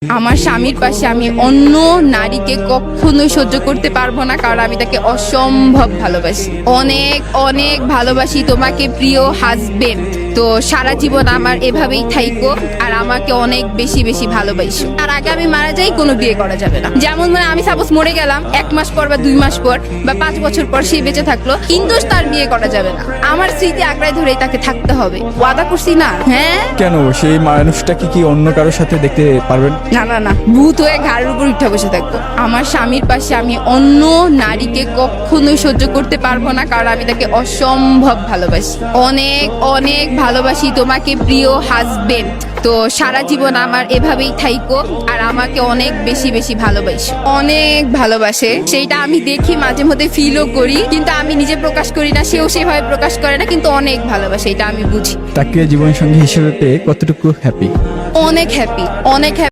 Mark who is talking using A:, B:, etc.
A: আমার স্বামীর পাশে আমি অন্য নারীকে কখনোই সহ্য করতে পারবো না, কারণ আমি তাকে অসম্ভব ভালোবাসি, অনেক অনেক ভালোবাসি তোমাকে প্রিয় হাজবেন্ড। তো সারা জীবন আমার এভাবেই থাইকো আর আমাকে অনেক বেশি বেশি ভালোবাসো। আর আগে আমি মারা যাই, কোনো বিয়ে করা যাবে না। যেমন মানে আমি সাপোজ মরে গেলাম 1 মাস পর বা 2 মাস পর বা 5 বছর পর সে বেঁচে থাকলো, কিন্তু তার বিয়ে করা যাবে না। আমার স্মৃতি আঁকড়ায় ধরেই তাকে থাকতে হবে, ওয়াদা করছি না? হ্যাঁ।
B: কেন সেই মানুষটাকে কি অন্য কারোর সাথে দেখতে পারবেন?
A: না না না, ভূত হয়ে ঘাড়ের উপর উঠে বসে থাকবো। আমার স্বামীর পাশে আমি অন্য নারীকে কখনোই সহ্য করতে পারবো না, কারণ আমি তাকে অসম্ভব ভালোবাসি, অনেক অনেক ভালোবাসি তোমাকে প্রিয় হাজবেন্ড। তো সারা জীবন আমার এভাবেই থাইকো আর আমাকে অনেক বেশি বেশি ভালোবাসো, অনেক ভালোবাসে। সেইটা আমি দেখি, মাঝে মধ্যে ফিলও করি, কিন্তু আমি নিজে প্রকাশ করি না, সেও সেভাবে প্রকাশ করে না, কিন্তু অনেক ভালোবাসে, এটা আমি বুঝি।
B: তাকে জীবনসঙ্গী হিসেবে পেয়ে কতটুকু হ্যাপি?
A: অনেক হ্যাপি, অনেক হ্যাপি।